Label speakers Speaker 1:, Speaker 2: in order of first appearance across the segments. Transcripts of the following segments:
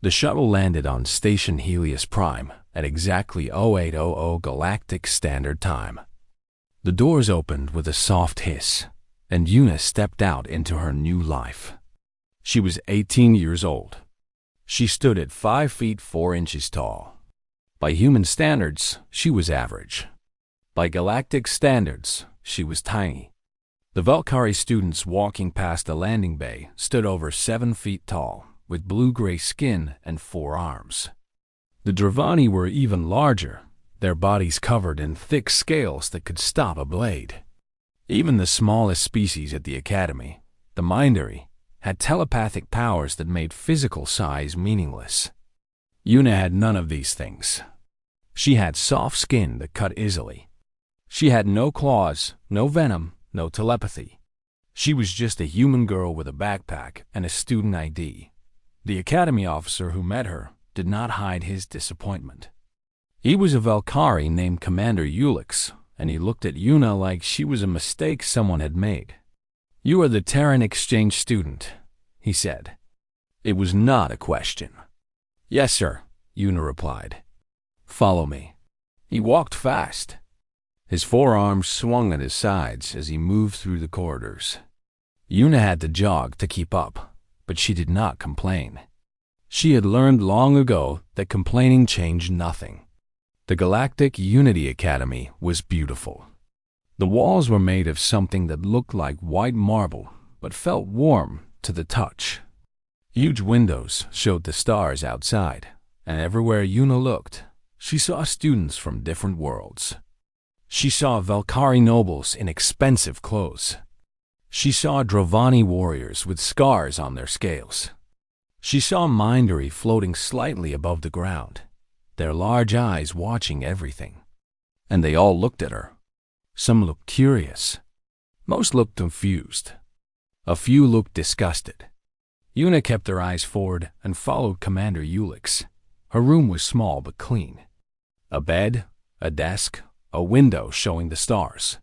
Speaker 1: The shuttle landed on Station Helios Prime at exactly 0800 Galactic Standard Time. The doors opened with a soft hiss, and Una stepped out into her new life. She was 18 years old. She stood at 5 feet 4 inches tall. By human standards, she was average. By galactic standards, she was tiny. The Valkyrie students walking past the landing bay stood over 7 feet tall, with blue-gray skin and 4 arms. The Dravani were even larger, their bodies covered in thick scales that could stop a blade. Even the smallest species at the Academy, the Mindery, had telepathic powers that made physical size meaningless. Una had none of these things. She had soft skin that cut easily. She had no claws, no venom, no telepathy. She was just a human girl with a backpack and a student ID. The Academy officer who met her did not hide his disappointment. He was a Valkyrie named Commander Ulix, and he looked at Una like she was a mistake someone had made. "You are the Terran exchange student," he said. It was not a question. "Yes, sir," Una replied. "Follow me." He walked fast. His 4 arms swung at his sides as he moved through the corridors. Una had to jog to keep up, but she did not complain. She had learned long ago that complaining changed nothing. The Galactic Unity Academy was beautiful. The walls were made of something that looked like white marble, but felt warm to the touch. Huge windows showed the stars outside, and everywhere Una looked, she saw students from different worlds. She saw Valkyrie nobles in expensive clothes. She saw Dravani warriors with scars on their scales. She saw Mindery floating slightly above the ground, their large eyes watching everything. And they all looked at her. Some looked curious. Most looked confused. A few looked disgusted. Una kept her eyes forward and followed Commander Ulix. Her room was small but clean. A bed, a desk, a window showing the stars.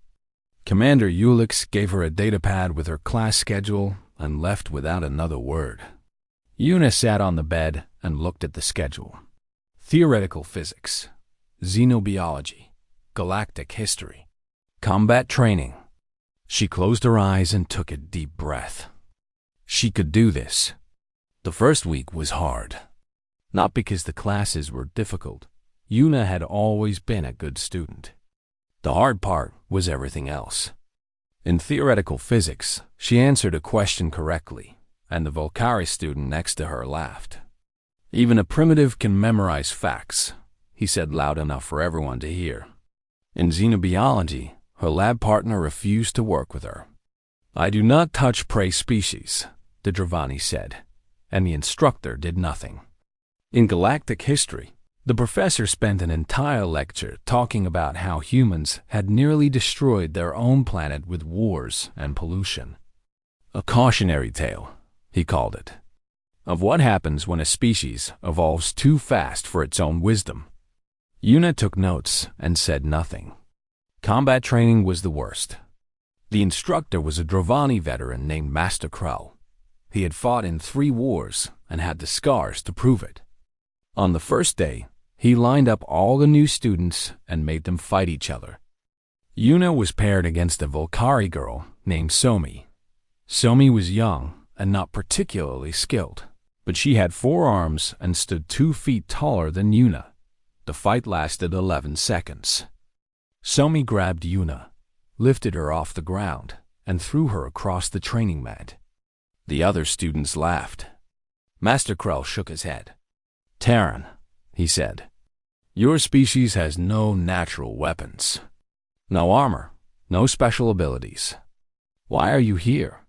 Speaker 1: Commander Ulix gave her a datapad with her class schedule and left without another word. Una sat on the bed and looked at the schedule. Theoretical physics, xenobiology, galactic history, combat training. She closed her eyes and took a deep breath. She could do this. The first week was hard. Not because the classes were difficult. Una had always been a good student. The hard part was everything else. In theoretical physics, she answered a question correctly, and the Valkyrie student next to her laughed. "Even a primitive can memorize facts," he said loud enough for everyone to hear. In xenobiology, her lab partner refused to work with her. "I do not touch prey species," the Dravani said, and the instructor did nothing. In galactic history, the professor spent an entire lecture talking about how humans had nearly destroyed their own planet with wars and pollution. A cautionary tale, he called it, of what happens when a species evolves too fast for its own wisdom. Una took notes and said nothing. Combat training was the worst. The instructor was a Dravani veteran named Master Krell. He had fought in 3 wars and had the scars to prove it. On the first day, he lined up all the new students and made them fight each other. Una was paired against a Valkyrie girl named Somi. Somi was young and not particularly skilled, but she had 4 arms and stood 2 feet taller than Una. The fight lasted 11 seconds. Somi grabbed Una, lifted her off the ground, and threw her across the training mat. The other students laughed. Master Krell shook his head. "Terran," he said, "your species has no natural weapons. No armor, no special abilities. Why are you here?"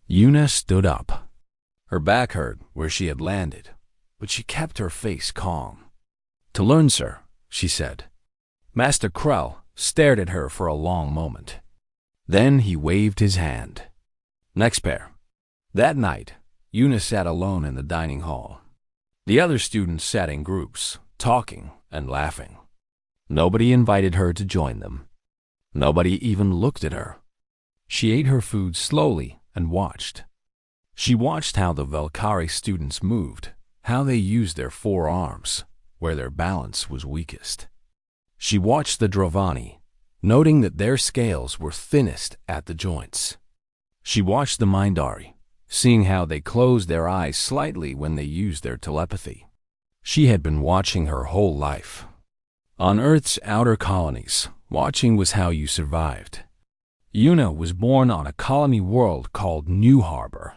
Speaker 1: Una stood up. Her back hurt where she had landed, but she kept her face calm. "To learn, sir," she said. Master Krell stared at her for a long moment. Then he waved his hand. "Next pair." That night, Una sat alone in the dining hall. The other students sat in groups, talking and laughing. Nobody invited her to join them. Nobody even looked at her. She ate her food slowly and watched. She watched how the Valkyrie students moved, how they used their forearms, where their balance was weakest. She watched the Drovani, noting that their scales were thinnest at the joints. She watched the Mindari, seeing how they closed their eyes slightly when they used their telepathy. She had been watching her whole life. On Earth's outer colonies, watching was how you survived. Yuna was born on a colony world called New Harbor.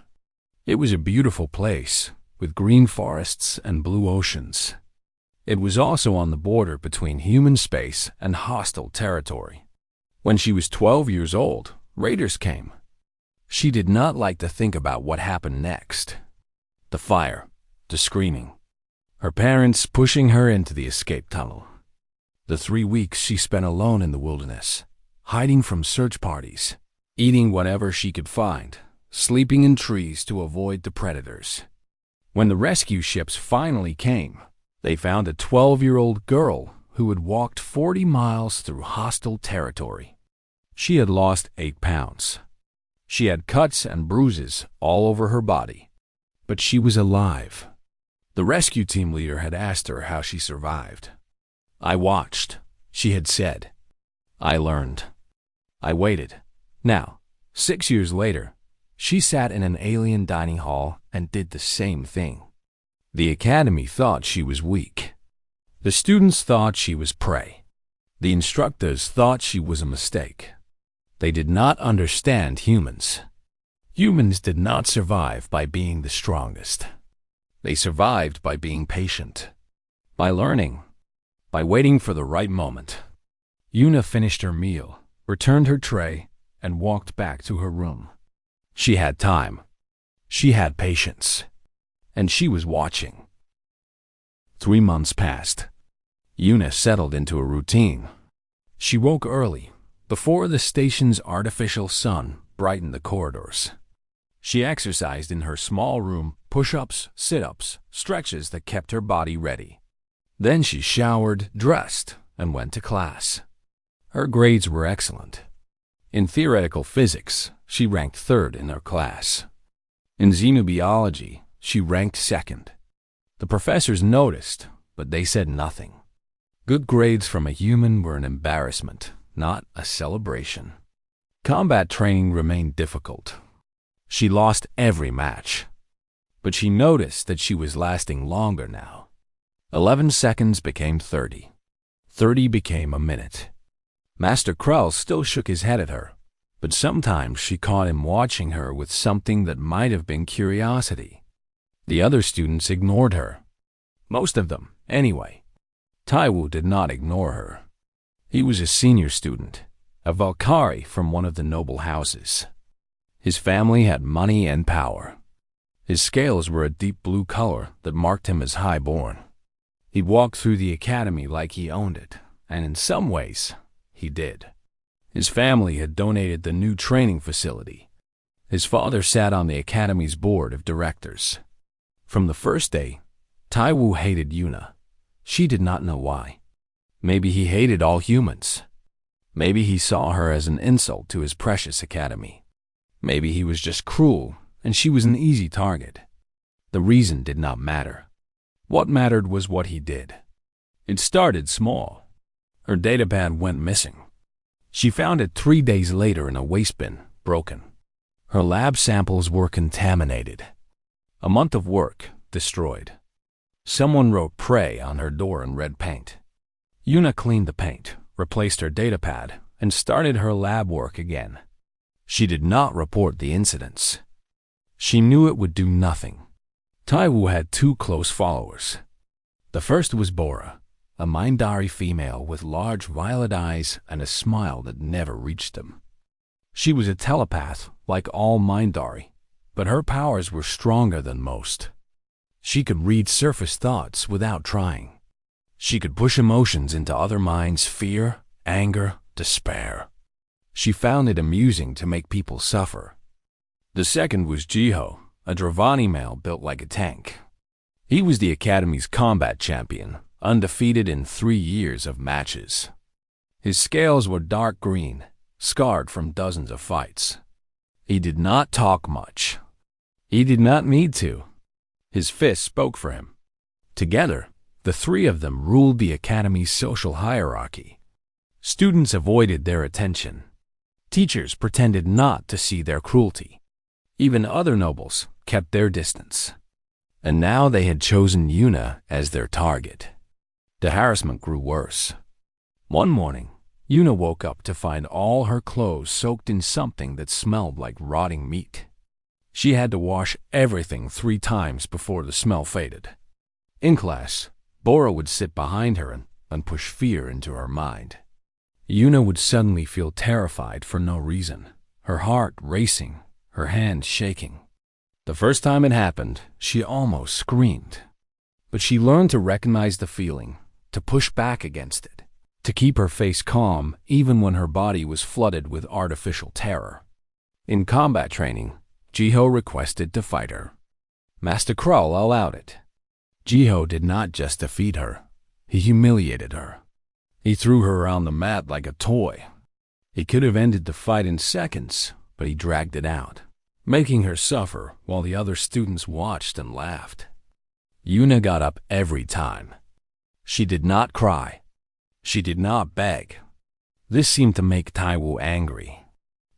Speaker 1: It was a beautiful place, with green forests and blue oceans. It was also on the border between human space and hostile territory. When she was 12 years old, raiders came. She did not like to think about what happened next. The fire, the screaming, her parents pushing her into the escape tunnel. The 3 weeks she spent alone in the wilderness, hiding from search parties, eating whatever she could find, sleeping in trees to avoid the predators. When the rescue ships finally came, they found a 12-year-old girl who had walked 40 miles through hostile territory. She had lost 8 pounds. She had cuts and bruises all over her body, but she was alive. The rescue team leader had asked her how she survived. "I watched," she had said. "I learned. I waited." Now, 6 years later, she sat in an alien dining hall and did the same thing. The academy thought she was weak. The students thought she was prey. The instructors thought she was a mistake. They did not understand humans. Humans did not survive by being the strongest. They survived by being patient, by learning, by waiting for the right moment. Yuna finished her meal, returned her tray, and walked back to her room. She had time. She had patience. And she was watching. 3 months passed. Yuna settled into a routine. She woke early, before the station's artificial sun brightened the corridors. She exercised in her small room, push-ups, sit-ups, stretches that kept her body ready. Then she showered, dressed, and went to class. Her grades were excellent. In theoretical physics, she ranked 3rd in her class. In xenobiology, she ranked 2nd. The professors noticed, but they said nothing. Good grades from a human were an embarrassment, not a celebration. Combat training remained difficult. She lost every match. But she noticed that she was lasting longer now. 11 seconds became 30. 30 became a minute. Master Krell still shook his head at her, but sometimes she caught him watching her with something that might have been curiosity. The other students ignored her. Most of them, anyway. Taiwu did not ignore her. He was a senior student, a Valkyrie from one of the noble houses. His family had money and power. His scales were a deep blue color that marked him as high-born. He walked through the academy like he owned it, and in some ways, he did. His family had donated the new training facility. His father sat on the academy's board of directors. From the first day, Taiwu hated Yuna. She did not know why. Maybe he hated all humans. Maybe he saw her as an insult to his precious academy. Maybe he was just cruel, and she was an easy target. The reason did not matter. What mattered was what he did. It started small. Her datapad went missing. She found it 3 days later in a waste bin, broken. Her lab samples were contaminated. A month of work destroyed. Someone wrote "Prey" on her door in red paint. Yuna cleaned the paint, replaced her datapad, and started her lab work again. She did not report the incidents. She knew it would do nothing. Taiwu had 2 close followers. The first was Bora, a Mindari female with large violet eyes and a smile that never reached them. She was a telepath, like all Mindari, but her powers were stronger than most. She could read surface thoughts without trying. She could push emotions into other minds: fear, anger, despair. She found it amusing to make people suffer. The second was Jiho, a Dravani male built like a tank. He was the Academy's combat champion, undefeated in 3 years of matches. His scales were dark green, scarred from dozens of fights. He did not talk much. He did not need to. His fists spoke for him. Together, the three of them ruled the academy's social hierarchy. Students avoided their attention. Teachers pretended not to see their cruelty. Even other nobles kept their distance. And now they had chosen Yuna as their target. The harassment grew worse. One morning, Yuna woke up to find all her clothes soaked in something that smelled like rotting meat. She had to wash everything 3 times before the smell faded. In class, Bora would sit behind her and push fear into her mind. Yuna would suddenly feel terrified for no reason, her heart racing, her hands shaking. The first time it happened, she almost screamed. But she learned to recognize the feeling, to push back against it, to keep her face calm even when her body was flooded with artificial terror. In combat training, Jiho requested to fight her. Master Krull allowed it. Jiho did not just defeat her, he humiliated her. He threw her around the mat like a toy. He could have ended the fight in seconds, but he dragged it out, making her suffer while the other students watched and laughed. Yuna got up every time. She did not cry. She did not beg. This seemed to make Taiwu angry.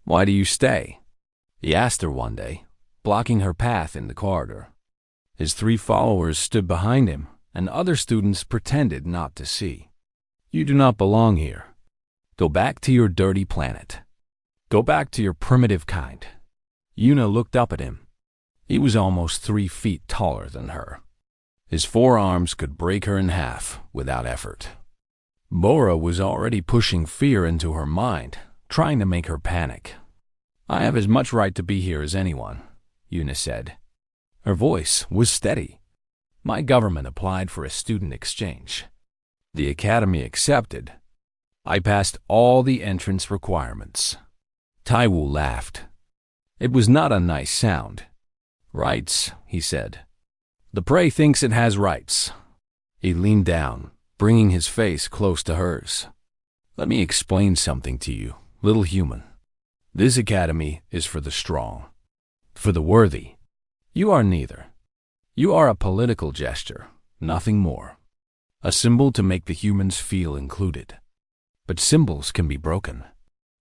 Speaker 1: "Why do you stay?" he asked her one day, blocking her path in the corridor. His 3 followers stood behind him, and other students pretended not to see. "You do not belong here. Go back to your dirty planet. Go back to your primitive kind." Yuna looked up at him. He was almost 3 feet taller than her. His forearms could break her in half without effort. Bora was already pushing fear into her mind, trying to make her panic. "I have as much right to be here as anyone," Yuna said. Her voice was steady. "My government applied for a student exchange. The academy accepted. I passed all the entrance requirements." Taiwu laughed. It was not a nice sound. "Rights," he said. "The prey thinks it has rights." He leaned down, bringing his face close to hers. "Let me explain something to you, little human. This academy is for the strong, for the worthy. You are neither. You are a political gesture, nothing more. A symbol to make the humans feel included. But symbols can be broken."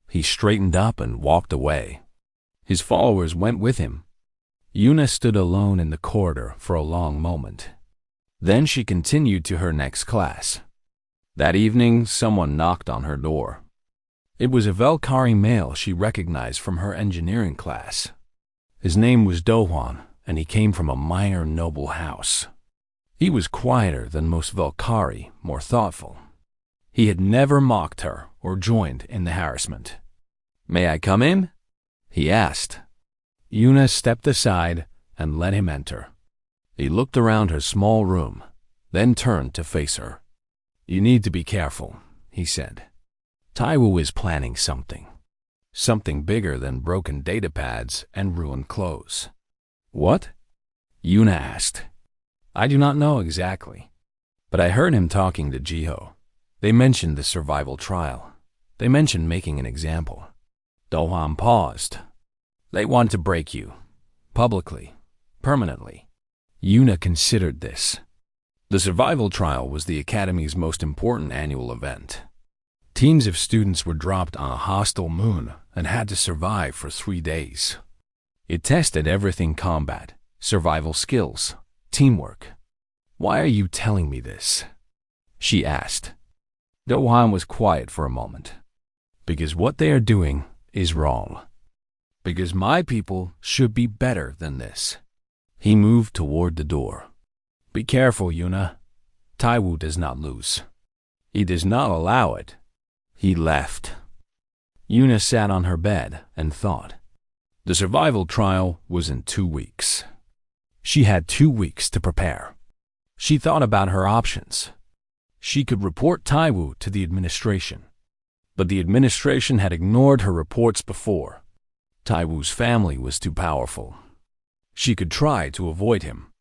Speaker 1: He straightened up and walked away. His followers went with him. Yuna stood alone in the corridor for a long moment. Then she continued to her next class. That evening, someone knocked on her door. It was a Velkari male she recognized from her engineering class. His name was Dohwan, and he came from a minor noble house. He was quieter than most Velkari, more thoughtful. He had never mocked her or joined in the harassment. "May I come in?" he asked. Yuna stepped aside and let him enter. He looked around her small room, then turned to face her. "You need to be careful," he said. "Taiwu is planning something. Something bigger than broken datapads and ruined clothes." "What?" Yuna asked. "I do not know exactly, but I heard him talking to Jiho. They mentioned the survival trial. They mentioned making an example." Dohwan paused. "They want to break you. Publicly. Permanently." Yuna considered this. The survival trial was the Academy's most important annual event. Teams of students were dropped on a hostile moon and had to survive for 3 days. It tested everything: combat, survival skills, teamwork. "Why are you telling me this?" she asked. Dohwan was quiet for a moment. "Because what they are doing is wrong. Because my people should be better than this." He moved toward the door. "Be careful, Yuna. Taiwu does not lose. He does not allow it." He left. Yuna sat on her bed and thought. The survival trial was in 2 weeks. She had 2 weeks to prepare. She thought about her options. She could report Taiwu to the administration. But the administration had ignored her reports before. Taiwu's family was too powerful. She could try to avoid him.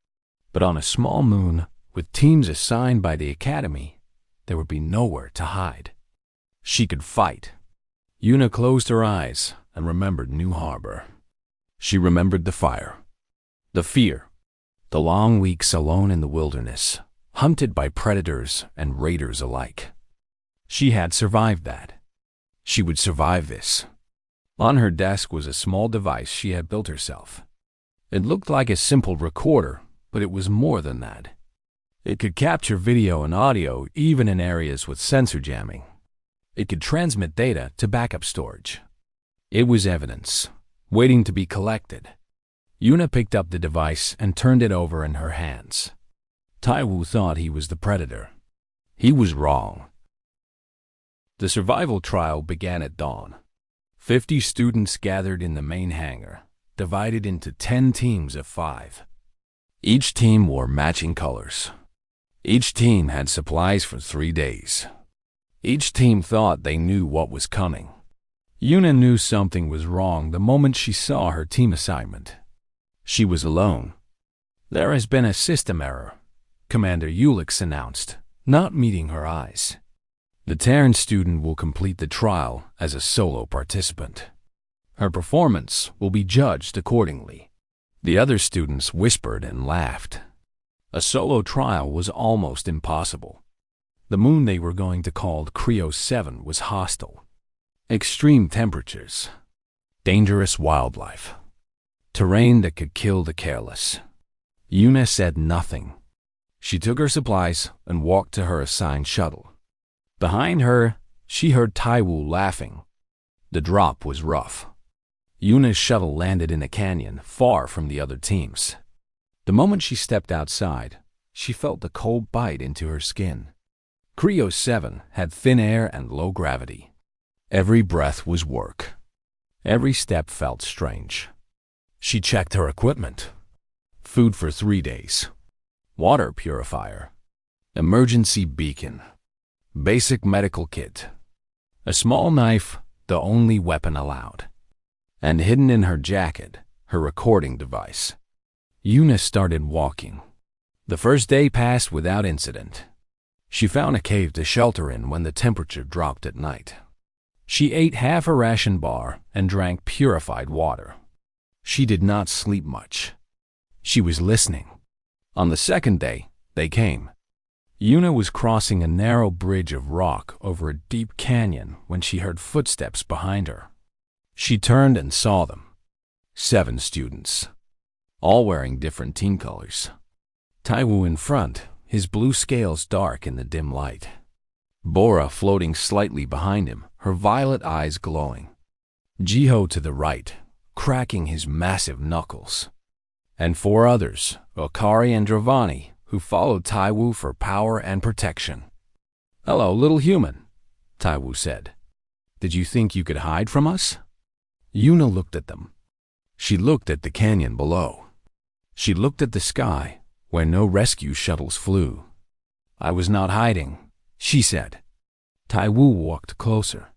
Speaker 1: But on a small moon, with teams assigned by the Academy, there would be nowhere to hide. She could fight. Yuna closed her eyes and remembered New Harbor. She remembered the fire, the fear, the long weeks alone in the wilderness, hunted by predators and raiders alike. She had survived that. She would survive this. On her desk was a small device she had built herself. It looked like a simple recorder, but it was more than that. It could capture video and audio even in areas with sensor jamming. It could transmit data to backup storage. It was evidence, waiting to be collected. Yuna picked up the device and turned it over in her hands. Taiwu thought he was the predator. He was wrong. The survival trial began at dawn. 50 students gathered in the main hangar, divided into 10 teams of 5. Each team wore matching colors. Each team had supplies for 3 days. Each team thought they knew what was coming. Yuna knew something was wrong the moment she saw her team assignment. She was alone. "There has been a system error," Commander Ulix announced, not meeting her eyes. "The Terran student will complete the trial as a solo participant. Her performance will be judged accordingly." The other students whispered and laughed. A solo trial was almost impossible. The moon they were going to call Creo 7 was hostile. Extreme temperatures. Dangerous wildlife. Terrain that could kill the careless. Yuna said nothing. She took her supplies and walked to her assigned shuttle. Behind her, she heard Taiwu laughing. The drop was rough. Yuna's shuttle landed in a canyon far from the other teams. The moment she stepped outside, she felt the cold bite into her skin. Creo 7 had thin air and low gravity. Every breath was work. Every step felt strange. She checked her equipment. Food for 3 days. Water purifier. Emergency beacon. Basic medical kit. A small knife, the only weapon allowed. And hidden in her jacket, her recording device. Yuna started walking. The first day passed without incident. She found a cave to shelter in when the temperature dropped at night. She ate half a ration bar and drank purified water. She did not sleep much. She was listening. On the second day, they came. Yuna was crossing a narrow bridge of rock over a deep canyon when she heard footsteps behind her. She turned and saw them. 7 students, all wearing different team colors. Taiwu in front, his blue scales dark in the dim light. Bora floating slightly behind him, her violet eyes glowing. Jiho to the right, cracking his massive knuckles. And 4 others, Okari and Dravani, who followed Taiwu for power and protection. "Hello, little human," Taiwu said. "Did you think you could hide from us?" Yuna looked at them. She looked at the canyon below. She looked at the sky, where no rescue shuttles flew. "I was not hiding," she said. Taiwu walked closer.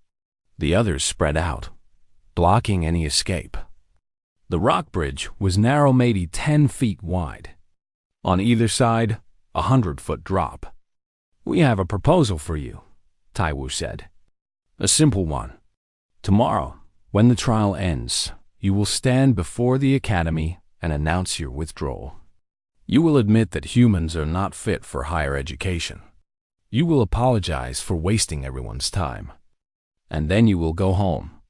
Speaker 1: The others spread out, blocking any escape. The rock bridge was narrow, maybe 10 feet wide. On either side, 100-foot drop. "We have a proposal for you," Taiwu said. "A simple one. Tomorrow, when the trial ends, you will stand before the academy and announce your withdrawal. You will admit that humans are not fit for higher education. You will apologize for wasting everyone's time. And then you will go home.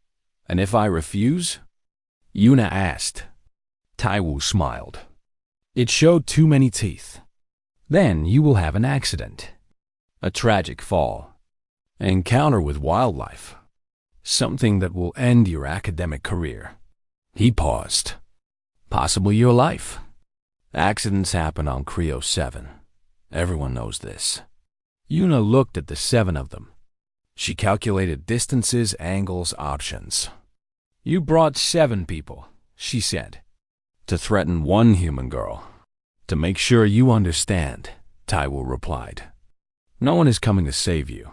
Speaker 1: And if I refuse?" Yuna asked. Taiwu smiled. It showed too many teeth. "Then you will have an accident. A tragic fall. An encounter with wildlife. Something that will end your academic career." He paused. "Possibly your life. Accidents happen on Creo 7. Everyone knows this." Yuna looked at the 7 of them. She calculated distances, angles, options. "You brought 7 people," she said, "to threaten 1 human girl." "To make sure you understand," Taiwu replied. "No one is coming to save you.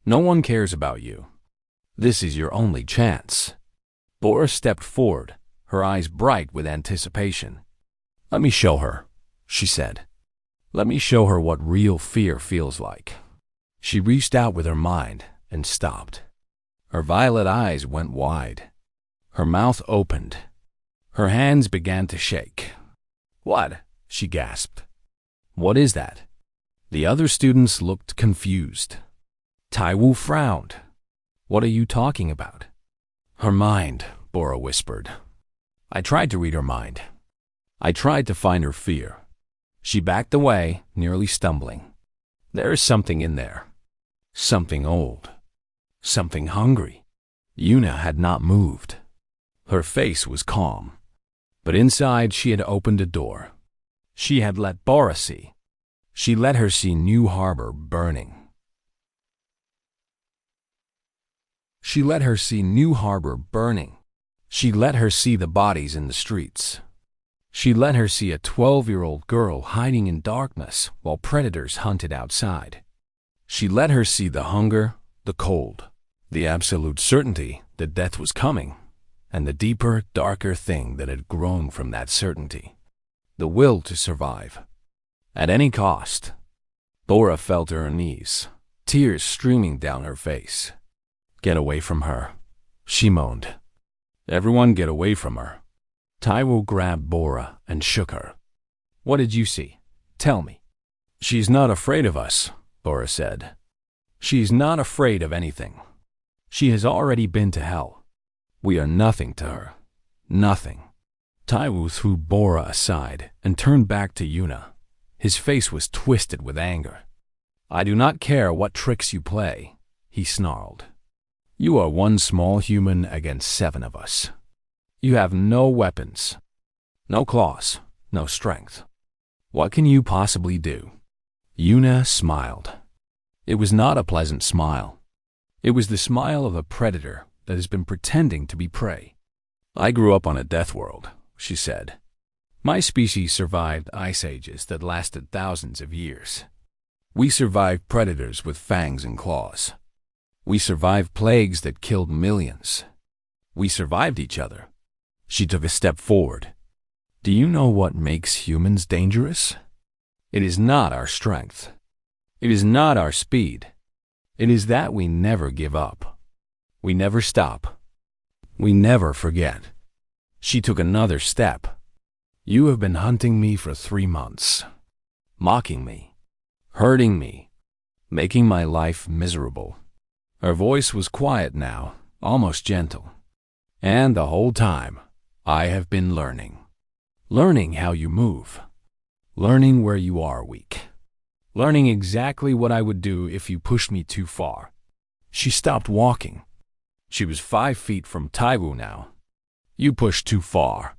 Speaker 1: No one cares about you. This is your only chance." Bora stepped forward, her eyes bright with anticipation. "Let me show her," she said. "Let me show her what real fear feels like." She reached out with her mind and stopped. Her violet eyes went wide. Her mouth opened. Her hands began to shake. "What?" she gasped. "What is that?" The other students looked confused. Taiwu frowned. What are you talking about? Her mind, Bora whispered. I tried to read her mind. I tried to find her fear. She backed away, nearly stumbling. There is something in there. Something old. Something hungry. Yuna had not moved. Her face was calm. But inside she had opened a door. She had let Bora see. She let her see New Harbor burning. She let her see New Harbor burning. She let her see the bodies in the streets. She let her see a 12-year-old girl hiding in darkness while predators hunted outside. She let her see the hunger, the cold, the absolute certainty that death was coming, and the deeper, darker thing that had grown from that certainty. The will to survive. At any cost. Bora fell to her knees, tears streaming down her face. Get away from her, she moaned. Everyone get away from her. Taiwu grabbed Bora and shook her. What did you see? Tell me. She's not afraid of us, Bora said. She's not afraid of anything. She has already been to hell. We are nothing to her. Nothing. Taiwu threw Bora aside and turned back to Yuna. His face was twisted with anger. I do not care what tricks you play, he snarled. You are one small human against 7 of us. You have no weapons, no claws, no strength. What can you possibly do? Yuna smiled. It was not a pleasant smile. It was the smile of a predator that has been pretending to be prey. I grew up on a death world, she said. My species survived ice ages that lasted thousands of years. We survived predators with fangs and claws. We survived plagues that killed millions. We survived each other. She took a step forward. Do you know what makes humans dangerous? It is not our strength. It is not our speed. It is that we never give up. We never stop. We never forget. She took another step. You have been hunting me for 3 months, mocking me, hurting me, making my life miserable. Her voice was quiet now, almost gentle. And the whole time, I have been learning. Learning how you move. Learning where you are weak. Learning exactly what I would do if you pushed me too far. She stopped walking. She was 5 feet from Taiwu now. You pushed too far.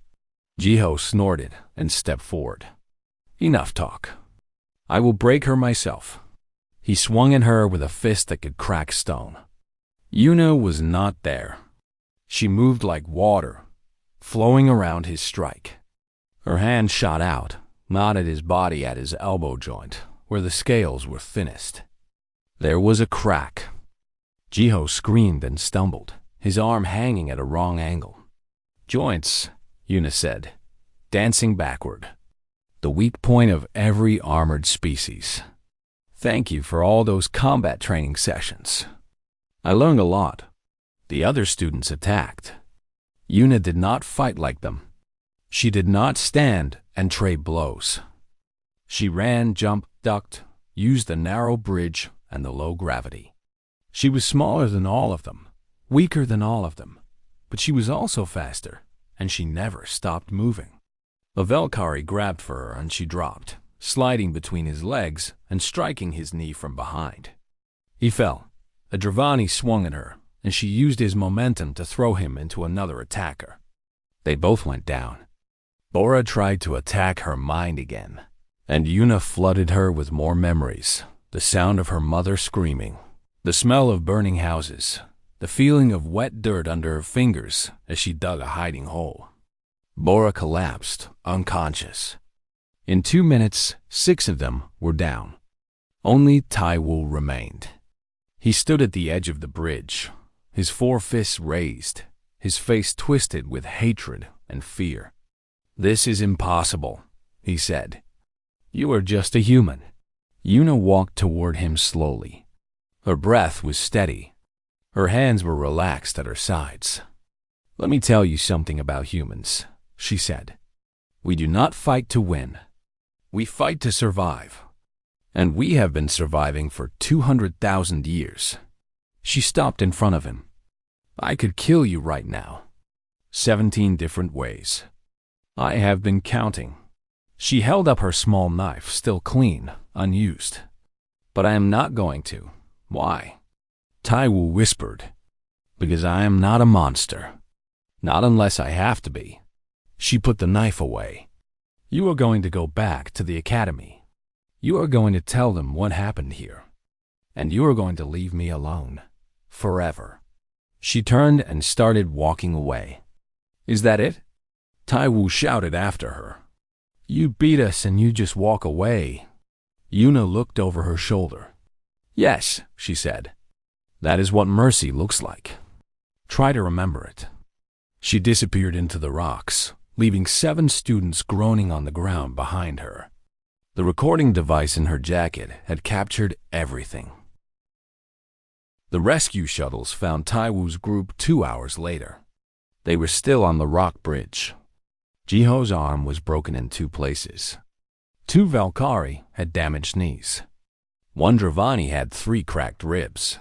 Speaker 1: Jiho snorted and stepped forward. Enough talk. I will break her myself. He swung at her with a fist that could crack stone. Yuna was not there. She moved like water, flowing around his strike. Her hand shot out, not at his body, at his elbow joint, where the scales were thinnest. There was a crack. Jiho screamed and stumbled, his arm hanging at a wrong angle. Joints, Yuna said, dancing backward. The weak point of every armored species. Thank you for all those combat training sessions. I learned a lot. The other students attacked. Yuna did not fight like them. She did not stand and trade blows. She ran, jumped, ducked, used the narrow bridge and the low gravity. She was smaller than all of them, weaker than all of them, but she was also faster, and she never stopped moving. A Velkari grabbed for her and she dropped, sliding between his legs and striking his knee from behind. He fell. A Dravani swung at her, and she used his momentum to throw him into another attacker. They both went down. Bora tried to attack her mind again, and Yuna flooded her with more memories, the sound of her mother screaming, the smell of burning houses, the feeling of wet dirt under her fingers as she dug a hiding hole. Bora collapsed, unconscious. In 2 minutes, 6 of them were down. Only Taiwu remained. He stood at the edge of the bridge, his 4 fists raised, his face twisted with hatred and fear. This is impossible, he said. You are just a human. Yuna walked toward him slowly. Her breath was steady. Her hands were relaxed at her sides. Let me tell you something about humans, she said. We do not fight to win. We fight to survive. And we have been surviving for 200,000 years. She stopped in front of him. I could kill you right now. 17 different ways. I have been counting. She held up her small knife, still clean, unused. But I am not going to. Why? Taiwu whispered. Because I am not a monster. Not unless I have to be. She put the knife away. You are going to go back to the academy. You are going to tell them what happened here. And you are going to leave me alone. Forever. She turned and started walking away. Is that it? Taiwu shouted after her. You beat us and you just walk away. Yuna looked over her shoulder. Yes, she said. That is what mercy looks like. Try to remember it. She disappeared into the rocks, leaving 7 students groaning on the ground behind her. The recording device in her jacket had captured everything. The rescue shuttles found Taiwu's group 2 hours later. They were still on the rock bridge. Jiho's arm was broken in 2 places. 2 Valkyrie had damaged knees. 1 Dravani had 3 cracked ribs.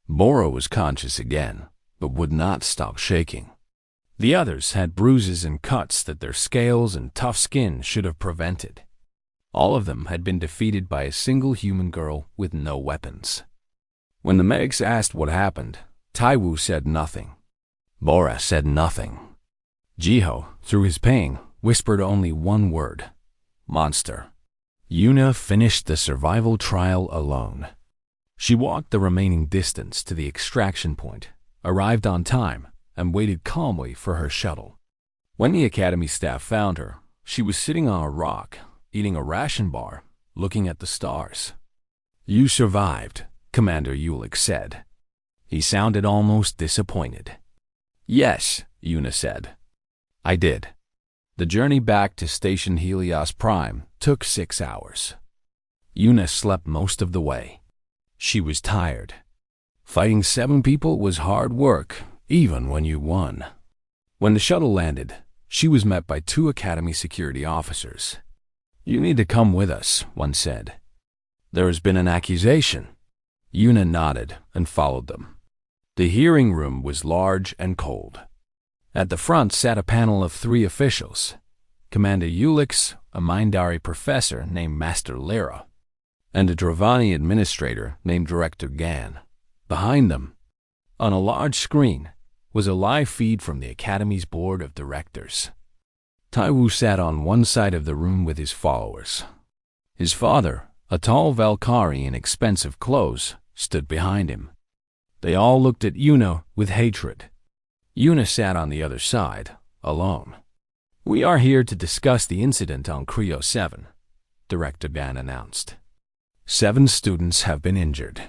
Speaker 1: Bora was conscious again, but would not stop shaking. The others had bruises and cuts that their scales and tough skin should have prevented. All of them had been defeated by a single human girl with no weapons. When the medics asked what happened, Taiwu said nothing. Bora said nothing. Jiho, through his pain, whispered only one word. Monster. Yuna finished the survival trial alone. She walked the remaining distance to the extraction point, arrived on time, and waited calmly for her shuttle. When the academy staff found her, she was sitting on a rock, eating a ration bar, looking at the stars. You survived, Commander Ulick said. He sounded almost disappointed. Yes, Yuna said. I did. The journey back to Station Helios Prime took 6 hours. Yuna slept most of the way. She was tired. Fighting 7 people was hard work, even when you won. When the shuttle landed, she was met by 2 Academy security officers. You need to come with us, one said. There has been an accusation. Yuna nodded and followed them. The hearing room was large and cold. At the front sat a panel of 3 officials, Commander Ulix, a Mindari professor named Master Lyra, and a Dravani administrator named Director Gan. Behind them, on a large screen, was a live feed from the Academy's board of directors. Taiwu sat on one side of the room with his followers. His father, a tall Valkyrie in expensive clothes, stood behind him. They all looked at Yuna with hatred. Yuna sat on the other side, alone. We are here to discuss the incident on Creo 7, Director Gan announced. 7 students have been injured.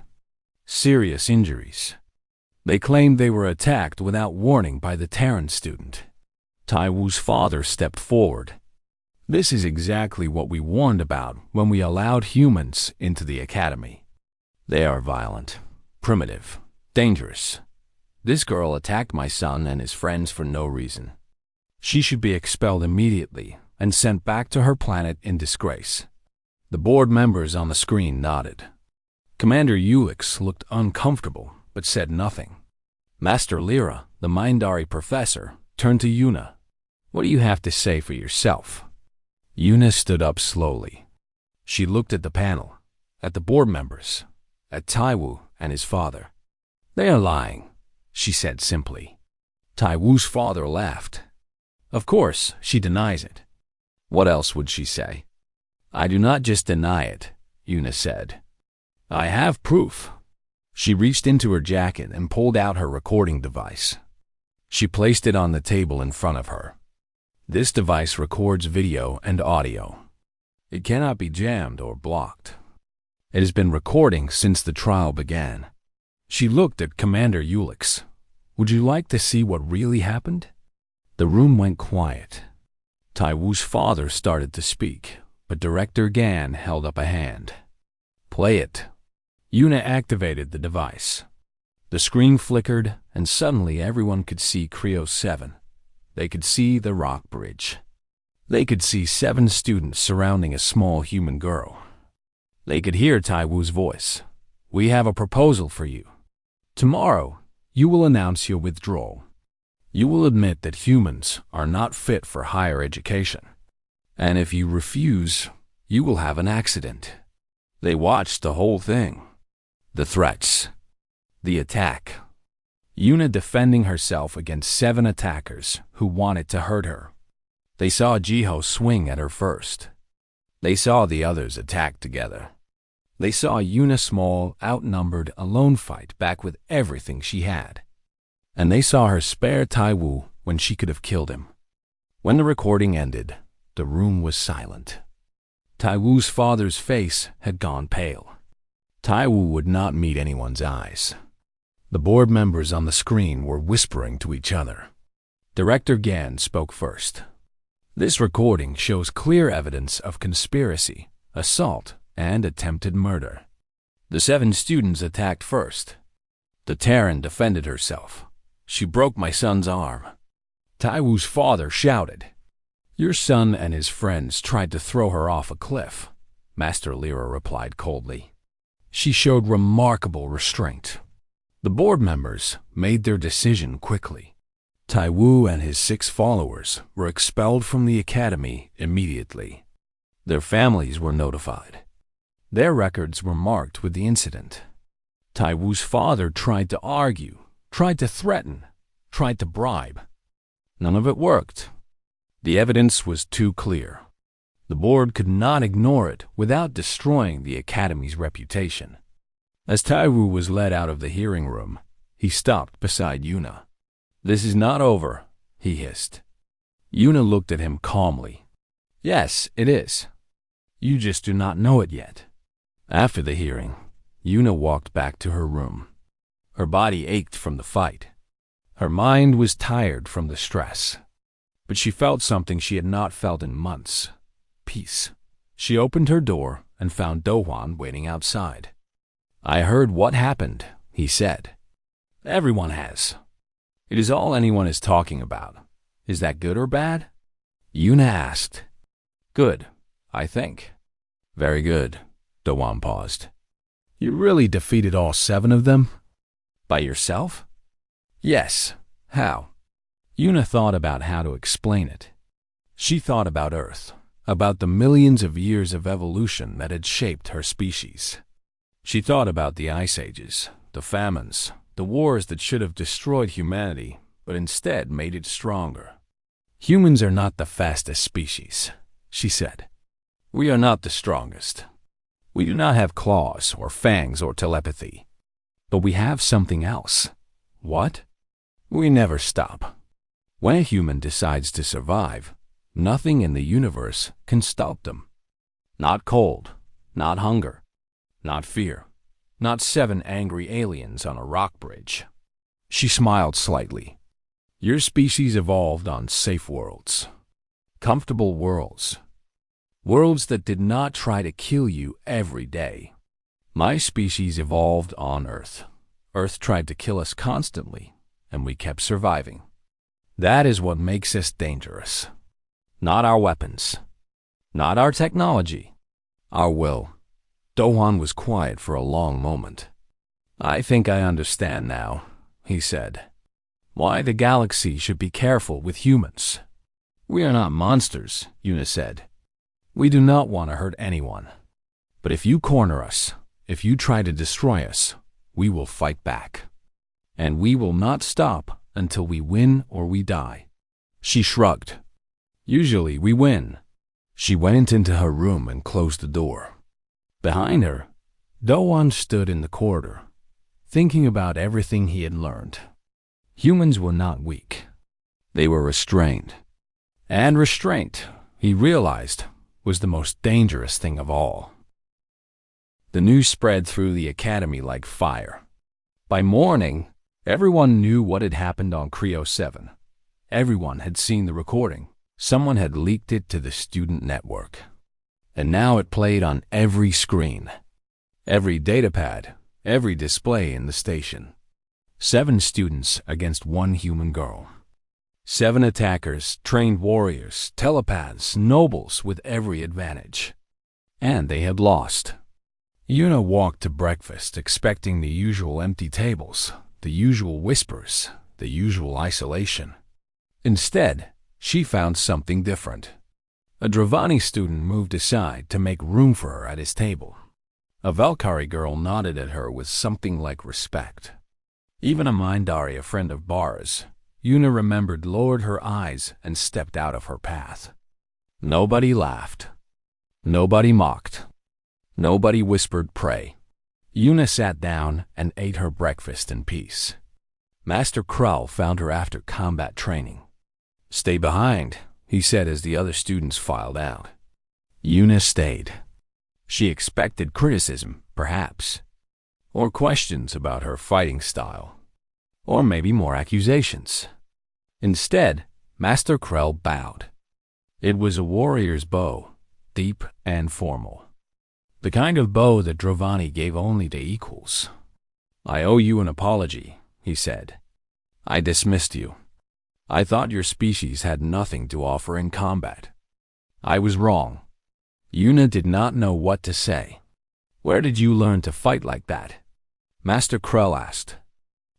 Speaker 1: Serious injuries. They claimed they were attacked without warning by the Terran student. Taiwu's father stepped forward. This is exactly what we warned about when we allowed humans into the academy. They are violent, primitive, dangerous. This girl attacked my son and his friends for no reason. She should be expelled immediately and sent back to her planet in disgrace. The board members on the screen nodded. Commander Ulix looked uncomfortable, but said nothing. Master Lyra, the Mindari professor, turned to Yuna. What do you have to say for yourself? Yuna stood up slowly. She looked at the panel, at the board members, at Taiwu and his father. They are lying, she said simply. Taiwu's father laughed. Of course, she denies it. What else would she say? I do not just deny it, Yuna said. I have proof. She reached into her jacket and pulled out her recording device. She placed it on the table in front of her. This device records video and audio. It cannot be jammed or blocked. It has been recording since the trial began. She looked at Commander Ulix. Would you like to see what really happened? The room went quiet. Taiwu's father started to speak, but Director Gan held up a hand. Play it. Yuna activated the device. The screen flickered, and suddenly everyone could see Creo 7. They could see the rock bridge. They could see 7 students surrounding a small human girl. They could hear Taiwu's voice. "We have a proposal for you. Tomorrow, you will announce your withdrawal. You will admit that humans are not fit for higher education. And if you refuse, you will have an accident." They watched the whole thing. The threats. The attack. Yuna defending herself against 7 attackers who wanted to hurt her. They saw Jiho swing at her first. They saw the others attack together. They saw Yuna small, outnumbered, alone fight back with everything she had. And they saw her spare Taiwu when she could have killed him. When the recording ended, the room was silent. Taiwu's father's face had gone pale. Taiwu would not meet anyone's eyes. The board members on the screen were whispering to each other. Director Gan spoke first. "This recording shows clear evidence of conspiracy, assault, and attempted murder. The 7 students attacked first. The Terran defended herself. She broke my son's arm." Taiwu's father shouted. "Your son and his friends tried to throw her off a cliff," Master Lyra replied coldly. "She showed remarkable restraint." The board members made their decision quickly. Taiwu and his 6 followers were expelled from the academy immediately. Their families were notified. Their records were marked with the incident. Taiwu's father tried to argue, tried to threaten, tried to bribe. None of it worked. The evidence was too clear. The board could not ignore it without destroying the academy's reputation. As Taiwu was led out of the hearing room, he stopped beside Yuna. "This is not over," he hissed. Yuna looked at him calmly. "Yes, it is. You just do not know it yet." After the hearing, Yuna walked back to her room. Her body ached from the fight. Her mind was tired from the stress. But she felt something she had not felt in months. Peace. She opened her door and found Dohwan waiting outside. "I heard what happened," he said. "Everyone has. It is all anyone is talking about. Is that good or bad?" Yuna asked. "Good, I think." "Very good." Dohwan paused. "You really defeated all 7 of them? By yourself?" "Yes. How?" Yuna thought about how to explain it. She thought about Earth, about the millions of years of evolution that had shaped her species. She thought about the ice ages, the famines, the wars that should have destroyed humanity, but instead made it stronger. "Humans are not the fastest species," she said. "We are not the strongest. We do not have claws or fangs or telepathy. But we have something else." "What?" "We never stop. When a human decides to survive, nothing in the universe can stop them. Not cold, not hunger, not fear, not 7 angry aliens on a rock bridge." She smiled slightly. "Your species evolved on safe worlds. Comfortable worlds. Worlds that did not try to kill you every day. My species evolved on Earth. Earth tried to kill us constantly, and we kept surviving. That is what makes us dangerous. Not our weapons. Not our technology. Our will." Dohwan was quiet for a long moment. "I think I understand now," he said. "Why the galaxy should be careful with humans." "We are not monsters," Yuna said. "We do not want to hurt anyone. But if you corner us, if you try to destroy us, we will fight back. And we will not stop until we win or we die." She shrugged. "Usually we win." She went into her room and closed the door. Behind her, Dohwan stood in the corridor, thinking about everything he had learned. Humans were not weak. They were restrained. And restraint, he realized, was the most dangerous thing of all. The news spread through the academy like fire. By morning, everyone knew what had happened on Creo 7. Everyone had seen the recording. Someone had leaked it to the student network. And now it played on every screen, every datapad, every display in the station. 7 students against 1 human girl. 7 attackers, trained warriors, telepaths, nobles with every advantage. And they had lost. Yuna walked to breakfast expecting the usual empty tables, the usual whispers, the usual isolation. Instead, she found something different. A Dravani student moved aside to make room for her at his table. A Valkyrie girl nodded at her with something like respect. Even a Mindari, a friend of Bara's, Yuna remembered, lowered her eyes and stepped out of her path. Nobody laughed. Nobody mocked. Nobody whispered pray. Yuna sat down and ate her breakfast in peace. Master Krull found her after combat training. "Stay behind," he said as the other students filed out. Yuna stayed. She expected criticism, perhaps, or questions about her fighting style, or maybe more accusations. Instead, Master Krull bowed. It was a warrior's bow, deep and formal. The kind of bow that Dravani gave only to equals. "I owe you an apology," he said. "I dismissed you. I thought your species had nothing to offer in combat. I was wrong." Yuna did not know what to say. "Where did you learn to fight like that?" Master Krull asked.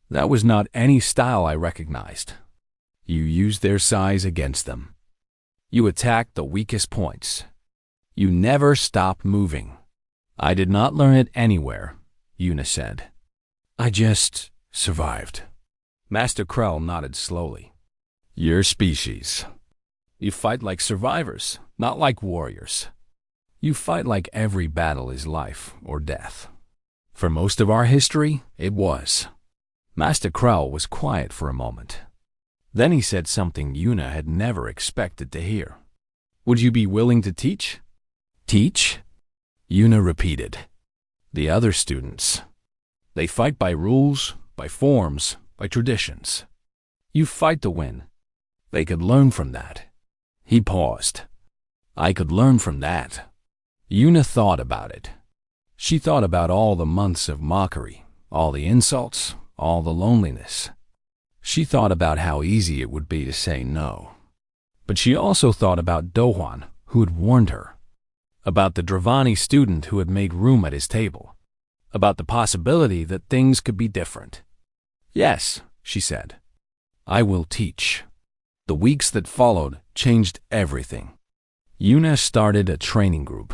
Speaker 1: "That was not any style I recognized. You used their size against them. You attacked the weakest points. You never stopped moving." "I did not learn it anywhere," Yuna said. "I just survived." Master Krull nodded slowly. "Your species. You fight like survivors, not like warriors. You fight like every battle is life or death. For most of our history, it was." Master Krull was quiet for a moment. Then he said something Yuna had never expected to hear. "Would you be willing to teach?" "Teach?" Yuna repeated. "The other students. They fight by rules, by forms, by traditions. You fight to win. They could learn from that." He paused. "I could learn from that." Yuna thought about it. She thought about all the months of mockery, all the insults, all the loneliness. She thought about how easy it would be to say no. But she also thought about Dohwan, who had warned her. About the Dravani student who had made room at his table. About the possibility that things could be different. "Yes," she said. "I will teach." The weeks that followed changed everything. Yuna started a training group.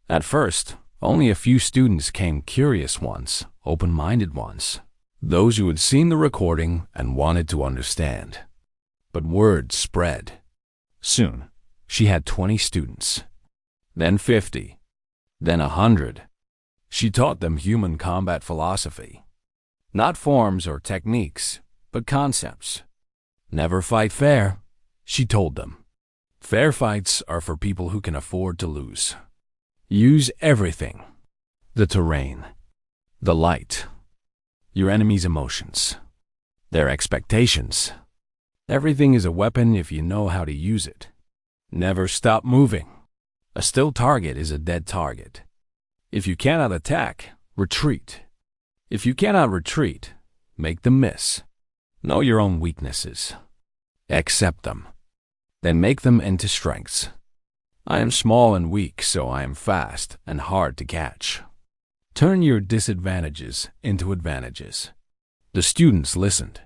Speaker 1: At first, only a few students came, curious ones, open-minded ones, those who had seen the recording and wanted to understand. But word spread. Soon, she had 20 students. Then 50. Then 100. She taught them human combat philosophy. Not forms or techniques, but concepts. Never fight fair, she told them. Fair fights are for people who can afford to lose. Use everything. The terrain. The light. Your enemy's emotions. Their expectations. Everything is a weapon if you know how to use it. Never stop moving. A still target is a dead target. If you cannot attack, retreat. If you cannot retreat, make them miss. Know your own weaknesses. Accept them. Then make them into strengths. I am small and weak, so I am fast and hard to catch. Turn your disadvantages into advantages. The students listened.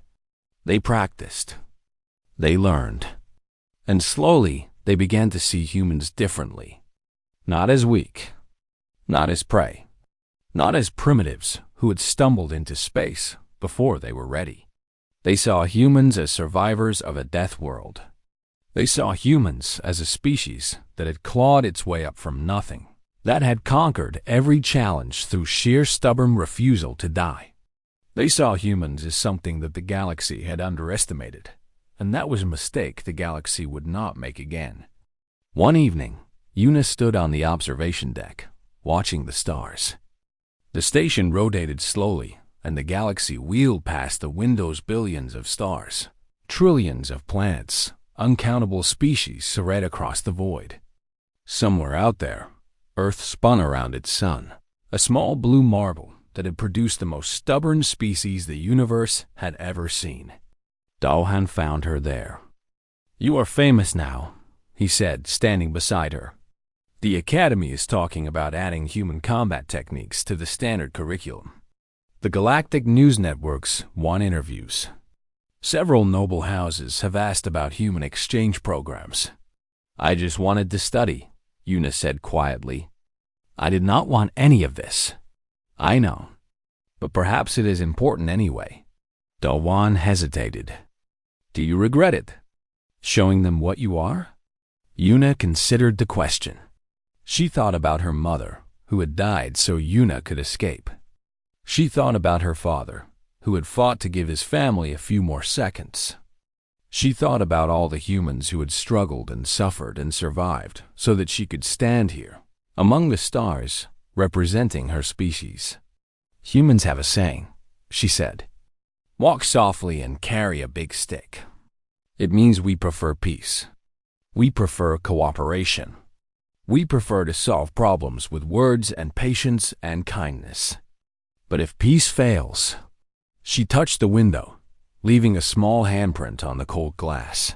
Speaker 1: They practiced. They learned. And slowly, they began to see humans differently. Not as weak. Not as prey. Not as primitives who had stumbled into space before they were ready. They saw humans as survivors of a death world. They saw humans as a species that had clawed its way up from nothing, that had conquered every challenge through sheer stubborn refusal to die. They saw humans as something that the galaxy had underestimated, and that was a mistake the galaxy would not make again. One evening, Yuna stood on the observation deck, watching the stars. The station rotated slowly, and the galaxy wheeled past the window's billions of stars, trillions of planets, uncountable species spread across the void. Somewhere out there, Earth spun around its sun, a small blue marble that had produced the most stubborn species the universe had ever seen. Dohan found her there. "You are famous now," he said, standing beside her. The Academy is talking about adding human combat techniques to the standard curriculum. The Galactic News Networks want interviews. Several noble houses have asked about human exchange programs. I just wanted to study, Yuna said quietly. I did not want any of this. I know, but perhaps it is important anyway. Dawan hesitated. Do you regret it? Showing them what you are? Yuna considered the question. She thought about her mother, who had died so Yuna could escape. She thought about her father, who had fought to give his family a few more seconds. She thought about all the humans who had struggled and suffered and survived so that she could stand here, among the stars, representing her species. Humans have a saying, she said. Walk softly and carry a big stick. It means we prefer peace. We prefer cooperation. We prefer to solve problems with words and patience and kindness. But if peace fails, she touched the window, leaving a small handprint on the cold glass.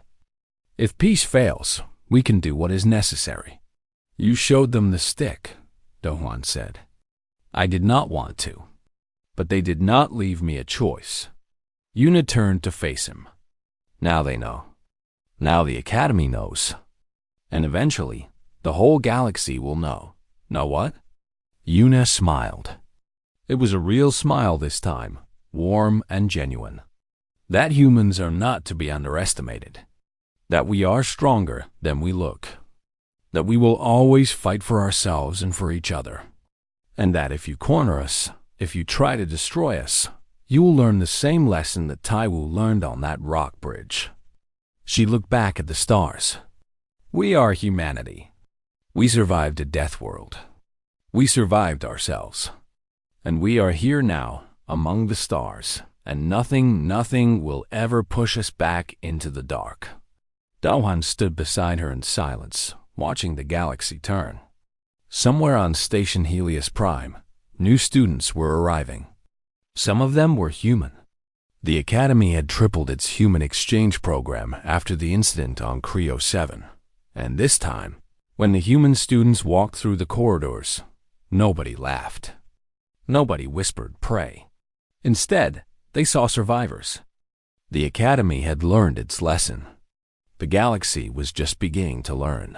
Speaker 1: If peace fails, we can do what is necessary. You showed them the stick, Dohwan said. I did not want to, but they did not leave me a choice. Yuna turned to face him. Now they know. Now the Academy knows. And eventually, the whole galaxy will know. Know what? Yuna smiled. It was a real smile this time, warm and genuine. That humans are not to be underestimated. That we are stronger than we look. That we will always fight for ourselves and for each other. And that if you corner us, if you try to destroy us, you will learn the same lesson that Taiwu learned on that rock bridge. She looked back at the stars. We are humanity. We survived a death world. We survived ourselves. And we are here now, among the stars, and nothing will ever push us back into the dark. Dawan stood beside her in silence, watching the galaxy turn. Somewhere on Station Helios Prime, new students were arriving. Some of them were human. The Academy had tripled its human exchange program after the incident on Creo 7, and this time, when the human students walked through the corridors, nobody laughed. Nobody whispered pray. Instead, they saw survivors. The Academy had learned its lesson. The galaxy was just beginning to learn.